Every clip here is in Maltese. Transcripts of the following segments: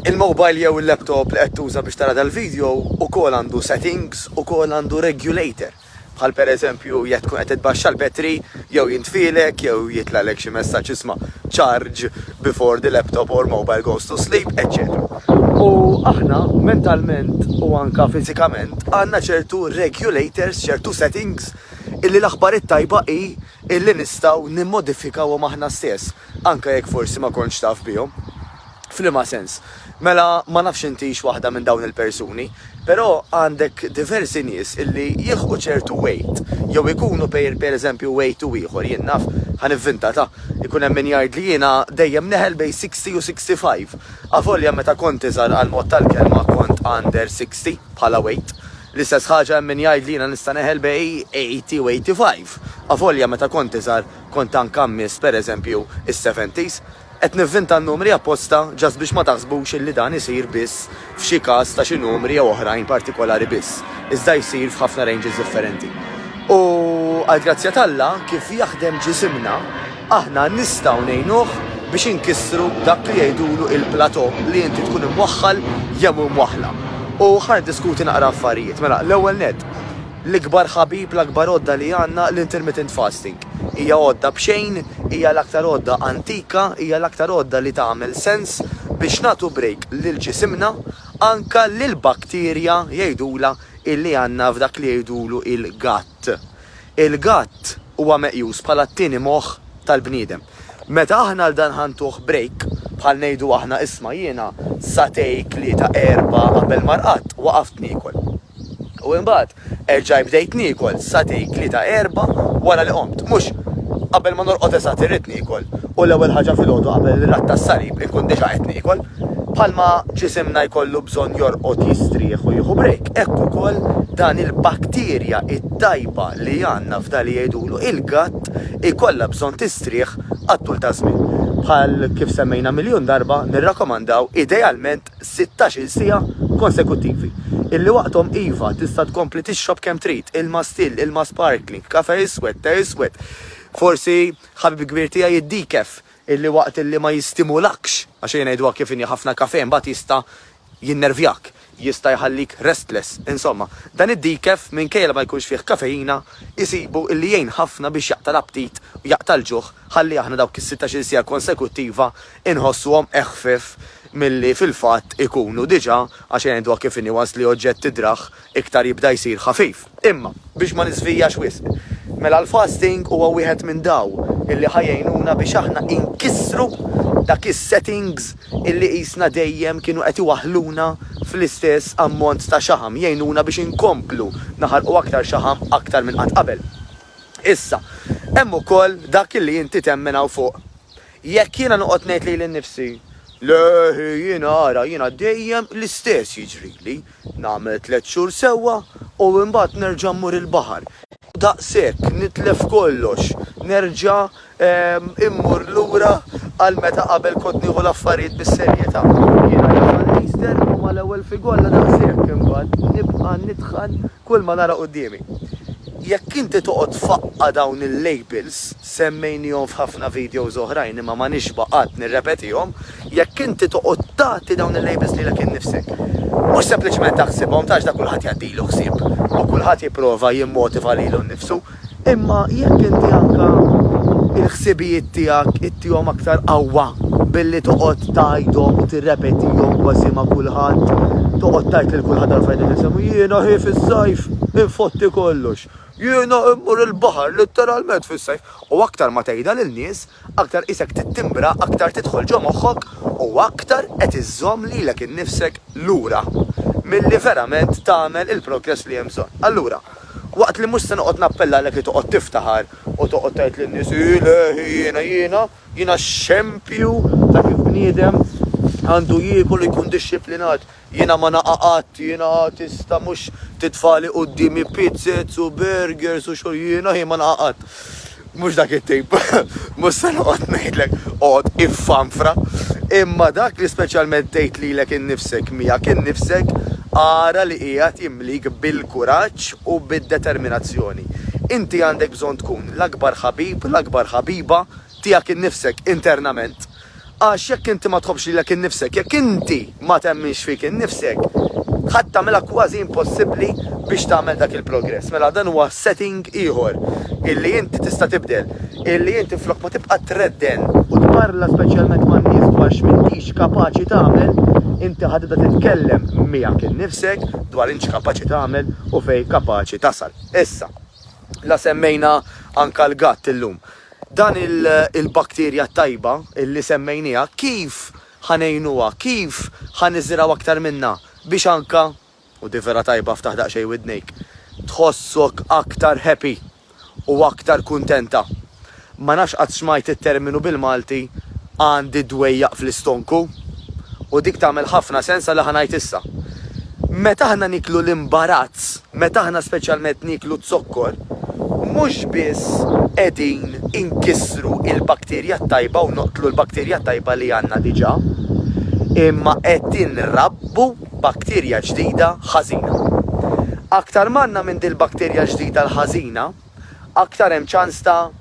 Il-mobile jew il-laptop li qed tuża biex tara dal-video ukoll għandu settings, ukoll għandu regulator. Bħal pereżempju jekk tkun qed tbaxxa l-battery jew jintfilek jew jitlalek xi messaġġ isma' charge before the laptop or mobile goes to sleep, etc. U aħna mentalment u anka fiżikament għandna ċertu regulators, ċertu settings illi l-aħbar it-tajba hi illi nistgħu nimmodifikawhom aħna stess, anke jekk forsi ma kontx taf bihom. F'liema sens. Mela ma nafx intix waħda minn dawn il-persuni, però għandek diversi nies illi jieħu ċertu weight, jew ikunu pereżempju weight u ieħor, jien naf ħanivvinta ta' ikun hemm min jgħid li jiena dejjem neħel bejn 60 u 65. Avolja meta kont iżgħar għal mod tal-kelma kont under 60 bħala weight. L-istess ħaġa hemm min jgħid li jiena nista' neħel bejn 80 u 85. Avolja meta kont iżgħar kont anke miss pereżempju is-70s. Qed nivvinta n-numri apposta ġast biex ma taħsbux illi dan isir biss f'xi każ ta' xi numri jew oħrajn partikolari biss. Iżda jsir f'ħafna ranges differenti. U għall-grazzja t'Alla kif jaħdem ġisimna, aħna nistgħu ngħinuh biex inkissru dak li jgħidulu il-plateau li inti tkun imwaħħal jew imwaħħla. U ħar diskuti naqra affarijiet, mela l-ewwel nett l-ikbar ħabib, l-akbar għodda li għandna l-intermittent fasting. Hija għodda bxejn, hija l-aktar għodda antika, hija l-aktar għodda li tagħmel sens biex nagħtu break lil ġisimna anka lil bakterja jgħidula illi għandna f'dak li jgħidulu il-gatt. Il-gatt huwa meqjus bħala t-tieni moħħ tal-bniedem. Meta aħna l dan ħantuh break bħal ngħidu aħna isma' jiena satej 3-4 qabel ma rqatt waqaft niekol. U imbagħad erġa' bdejt niekol satej 3-4 wara li qomt, mhux qabel ma norqod eżatt irrid niekol. U l-ewwel ħaġa filgħodu qabel ir-ratt tas-sarib inkun diġà qed niekol. Bħalma ġisimna jkollu bżonn jorqod jistrieħ u jieħu break, hekk ukoll dan il-bakterja it-tajba li għandna f'dan li jgħidulu il-gatt ikollha bżonn tistrieħ għat-tul ta' żmien. Bħal kif semmejna miljun darba nirrakkomandaw idealment 16 siegħa konsekuttivi. Illi waqthom iva tista' tkompli tixrob kemm trid, ilma still, ilma sparkling, kafe iswed, te iswed. Forsi ħabib kbir tiegħi jiddikef illi waqt illi ma jistimulakx għax jgħidu kif inhi ħafna kafe mbagħad jista' jinnervjak, jista' jħallik restless. Insomma, dan id-dikef minkejja ma jkunx fih kafeina isibu illi jgħin ħafna biex jaqta' l-aptit u jaqta' l-ġuħ ħalli aħna dawk is-16 siegħa konsekuttiva inħossuhom eħfef milli fil-fatt ikunu diġà għax jgħidu kif inhi once li oġġett tidraħ iktar jibda jsir ħafif. Imma biex ma nisvijax wisq. Mela l-fasting huwa wieħed minn daw illi ħajjejnuna biex aħna inkissru dak is-settings illi qisna dejjem kienu qed iwaħħluna fl-istess ammont ta' xaħam, jgħinuna biex inkomplu naħarqu aktar xaħam aktar minn qatt qabel. Issa, hemm ukoll dak illi inti temmen hawn fuq. Jekk jiena noqgħod ngħid lili nnifsi, leħi jiena dejjem l-istess jiġrili, nagħmel 3 xhur sewwa u mbagħad nerġa' mmur il-baħar. Daqshekk nitlef kollox, nerġa' immur lura għal meta qabel kont nieħu l-affarijiet bis-serjetà. Jiena jagħmel Easter u mal-ewwel figolla daqshekk imbagħad nibqa' nidħal kull ma nara qudiemi. Jekk inti toqgħod faqqa dawn il-labels semmejnihom f'ħafna videos oħrajn imma ma nixba' qatt nirrepetihom, jekk inti toqgħod tagħti dawn il-labels lilek innifsek. Mhux sempliċement taħsibhom tax da kulħadd jagħtilu ħsieb u kulħadd jipprova jimmotiva lilu nnifsu, imma jekk inti anke il-ħsibijiet tiegħek ittihom aktar qawwa billi toqgħod tgħidhom u tirrepetihom kważi ma' kulħadd, toqgħod tgħid lil kulħadd għal-fejn isemmu jiena ħi fis-sajf infotti kollox. Jiena immur il-baħar letteralment fis-sajf u aktar ma tgħidha lin-nies, aktar isek tittimbra, aktar tidħol ġo moħħok u aktar qed iżżomm lilek innifsek lura milli verament tagħmel il-progress li hemm bżonn. Allura, waqt li mhux se noqgħod nappella lek li toqgħod tiftaħar u toqgħod tgħid lin-nies jiena xempju ta' kif bniedem għandu jiekol jkun dixxiplinat. Jiena ma naqaqat, jiena tista' mhux titfali qudiemi pizzets u burgers u xogħol jiena ma naqaqat. Mhux dak it-tip, mhux se noqgħod ngħidlek oqgħod iffanfra, imma dak li speċjalment tgħid lilek innifsek miegħek innifsek ara li qiegħed jimlik bil-kuraġġ u bid-determinazzjoni. Inti għandek bżonn tkun l-akbar ħabib, l-akbar ħabiba tiegħek innifsek internament. Għax jekk inti ma tħobbx lilek innifsek, jekk inti ma temminx fik innifsek, ħadd tagħmilha kważi impossibbli biex tagħmel dak il-progress. Mela dan huwa setting ieħor illi inti tista' tibdel, illi inti flok ma tibqa' tredden u tparla speċjalment man-nies dwar x'mintix kapaċi tagħmel, inti ħadibda titkellem miegħek innifsek dwar inti kapaċi tagħmel u fejn kapaċi tasal. Issa, la semmejna anka l-gatt illum. Dan il-bakterja tajba illi semmejnija, kif ħanejnuha, kif ħaniżraw aktar minna biex anka, u di vera tajba ftaħ daqsxejn widnejk, tħossok aktar happy u aktar kuntenta. Ma nafx qatt smajt it-terminu bil-Malti għandi dwejjaq fl-istonku u dik tagħmel ħafna sens li ħanajt issa. Meta aħna niklu l-imbarazz, meta aħna speċjalment niklu t-sokkor, mhux biss qegħdin inkissru il-bakterja tajba u noqtlu l-bakterja tajba li għandna diġà, imma qed inrabbu bakterja ġdida ħażina. Aktar manna minn dil-bakterja ġdida l-ħażina, aktar hemm ċans ta'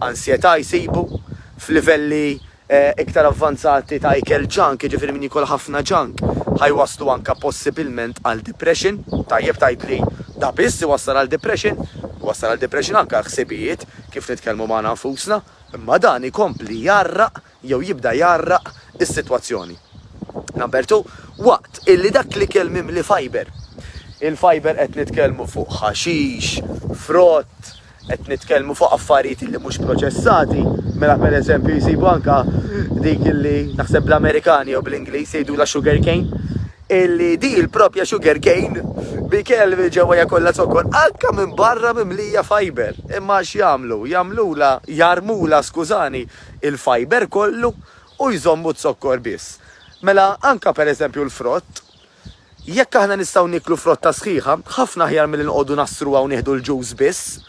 ansjetà jsibu f'livelli iktar avvanzati ta' ikel junk, jiġifieri min jikol ħafna junk, ħajwaslu anka possibilment għal depression. Tajjeb tgħidli da biss iwassal għal depression, wassal għal depression anka ħsibijiet kif nitkellmu magħna nfusna, imma dan ikompli jarraq jew jibda jarraq is-sitwazzjoni. Number 2, waqt illi dak li kelmim li fiber. Il-fiber qed nitkellmu fuq ħaxix, frott, qed nitkellmu fuq affarijiet li mhux proċessati, mela pereżempju jsibu anka dik illi naħseb l-Amerikani jew bl-Ingliż jgħidula sugar cane, illi di il-propja sugar cane bikel ġewwa kollha zokkor anke minn barra mimlija fiber. Imma x'jagħmlu? Jarmula skużani il-fiber kollu u jżommu t-sokkor biss. Mela anka pereżempju l-frott, jekk aħna nistgħu niklu frotta sħiħa, ħafna aħjar milli nqogħdu nassruha u nieħdu l-ġuż biss,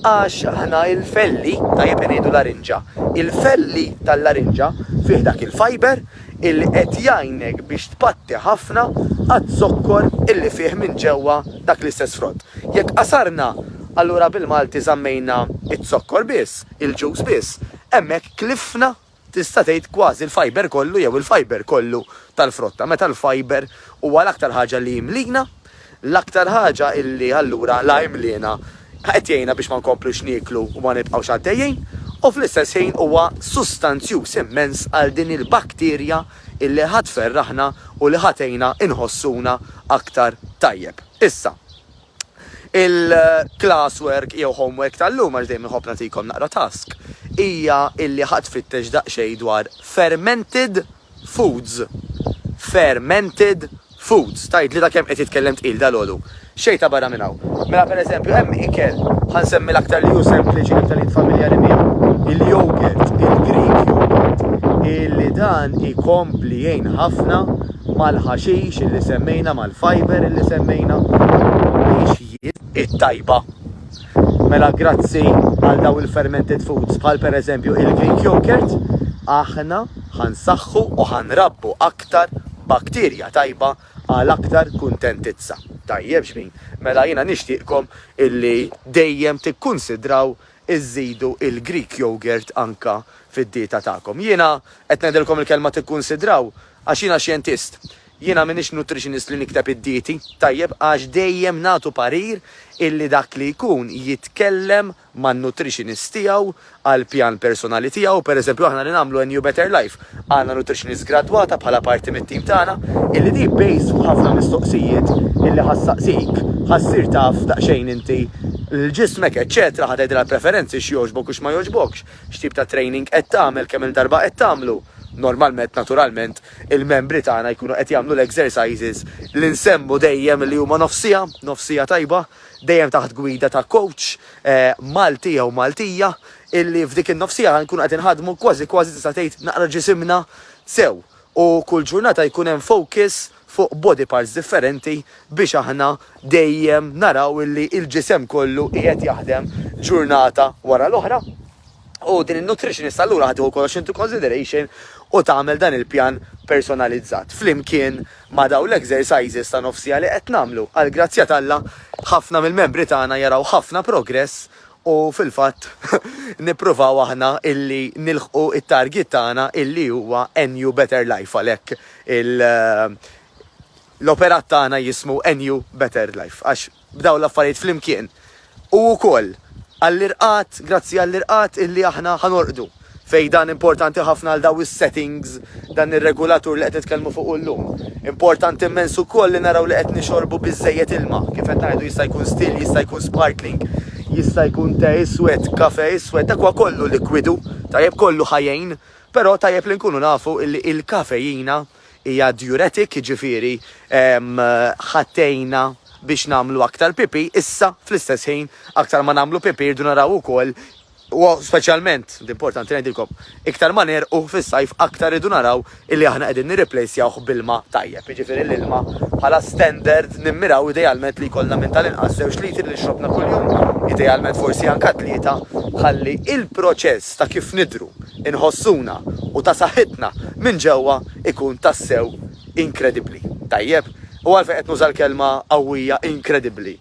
għax aħna il-felli, tajjeb ngħidu larinġa, il-felli tal-larinġa fih dak il-fiber illi qed jgħinek biex tpatti ħafna għad-sokkor illi fih minn ġewwa dak l-istess frott. Jekk qasarna, allura bil-Malti żammejna it-sokkor biss, il-ġuż biss, hemmhekk klifna tista' tgħid kważi il-fiber kollu jew il-fiber kollu tal-frotta. Meta l-fiber huwa l-aktar ħaġa li jimlina, l-aktar ħaġa illi allura la jimlina qed jgħinna biex ma nkomplux nieklu u ma nibqgħux għaddejjin, u fl-istess ħin huwa sustanzjuż immens għal din il-bakterja illi ħatferraħna u li ħatejna inħossuna aktar tajjeb. Issa, il-classwork jew homework tal-lum għax dejjem iħobb nagħtikom naqra task hija illi ħatfittex daqsxejn dwar fermented foods. Fermented foods. Tajt li da kemm qed jitkellem tqil dalgħodu. Xejn ta' barra minn hawn. Mela pereżempju hemm ikel ħansemmi l-aktar li hu sempliċi aktar li familjari miegħu. Il-yogurt, il-Greek yogurt, illi dan ikompli jgħin ħafna mal-ħaxix illi semmejna, mal-fiber illi semmejna biex it-tajba. Mela grazzi għal daw il-fermented foods bħal pereżempju il-Greek yogurt, aħna ħansaħħu u ħanrabbu aktar bakterja tajba għal aktar kuntentizza. Tajjeb xmin, mela jiena nixtieqkom illi dejjem tikkunsidraw iżidu il-Greek yogurt anka fid-dieta tagħkom. Jiena qed ngħidilkom il-kelma tikkunsidraw għax jiena xjentist. Jiena m'iniex nutritionist li nikteb id-dieti, tajjeb għax dejjem nagħtu parir illi dak li jkun jitkellem man-nutritionist tiegħu għal pjan personali tiegħu. Pereżempju aħna li nagħmlu New Better Life għandna nutritionist gradwata bħala parti mit-tim tagħna illi di based fuq ħafna mistoqsijiet illi ħassaqsik, ħassir taf daqsxejn inti l-ġismek, eċċetra, ħadejdra l-preferenzi x'jogħġbok u x'ma jogħġbokx, x'tip ta' training qed tagħmel, kemm il-darba qed tagħmlu. Normalment, naturalment, il-membri tagħna jkunu qed jagħmlu l-exercises li nsemmu dejjem li huma nofsija tajba, dejjem taħt gwida ta' coach Maltija u Maltija illi f'dik in-nofsija nkunu qed inħadmu kważi tista' tgħid naqra ġisimna sew u kull ġurnata jkun hemm focus fuq body parts differenti biex aħna dejjem naraw illi il-ġisem kollu qiegħed jaħdem ġurnata wara l-oħra. U din il-nutritionist allura ħadu kollox into consideration u tagħmel dan il-pjan personalizzat flimkien ma' daw l-exercises ta' nofsija li qed nagħmlu. Għal grazzja talla ħafna mill-membri tagħna jaraw ħafna progress u fil-fatt nippruvaw aħna illi nilħqu it-target tagħna illi huwa NU Better Life għalhekk l-operat tagħna jismu NU Better Life għax bdaw l-affarijiet flimkien. U wkoll għall-irqat, grazzi għall-irqat illi aħna ħanorqdu fej dan importanti ħafna għal daw is-settings, dan ir-regulatur li qed titkellmu fuq illum. Importanti immens ukoll li naraw li qed nixorbu biżejjed ilma. Kif qed ngħidu jista' jkun still, jista' jkun sparkling, jista' jkun te iswed, kafe iswed, dak huwa kollu likwidu, tajjeb kollu ħajjejn, però tajjeb li nkunu nafu li il-kafeina hija diuretic, jiġifieri ħattejna biex nagħmlu aktar pipi, issa fl-istess ħin aktar ma nagħmlu pipi rridu naraw ukoll u speċjalment, importanti ngħidilkom, iktar ma nerqu fis-sajf aktar idu naraw illi aħna qegħdin nirreplacjawh bil-ma tajjeb. Jiġifieri l-ilma bħala standard nimmiraw idealment li jkollna minn tal-inqas 2 litri li xrobna kuljum, idealment forsi anke 3, ħalli il-proċess ta' kif nidru, inħossuna u ta' saħħitna minn ġewwa ikun tassew inkredibbli. Tajjeb, u għalfejn qed nuża l-kelma qawwija inkredibbli.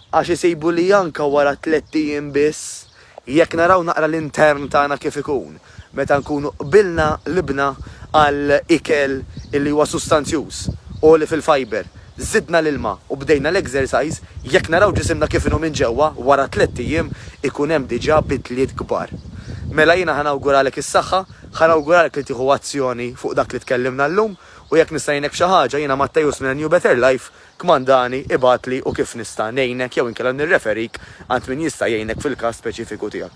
Għax isibu li anke wara 3 ijiem biss jekk naraw naqra l-intern tagħna kif ikun, meta nkunu qbilna libna għal ikel illi huwa sustanzjuż u li fil-fiber, żidna l-ilma u bdejna l-exercise, jekk naraw ġisimna kif inhu minn ġewwa wara 3 ijiem ikun hemm diġà bidliet kbar. Mela jiena ħanawguralek is-saħħa, ħanawguralek li tieħu azzjoni fuq dak li tkellimna llum u jekk nista' jgħinek xi ħaġa jiena Mattejus minn New Better Life kmandani ibatli u kif nista' ngħinek jew inkella nirreferik għand min jista' jgħinek fil-każ speċifiku tiegħek.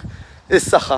Is-saħħa.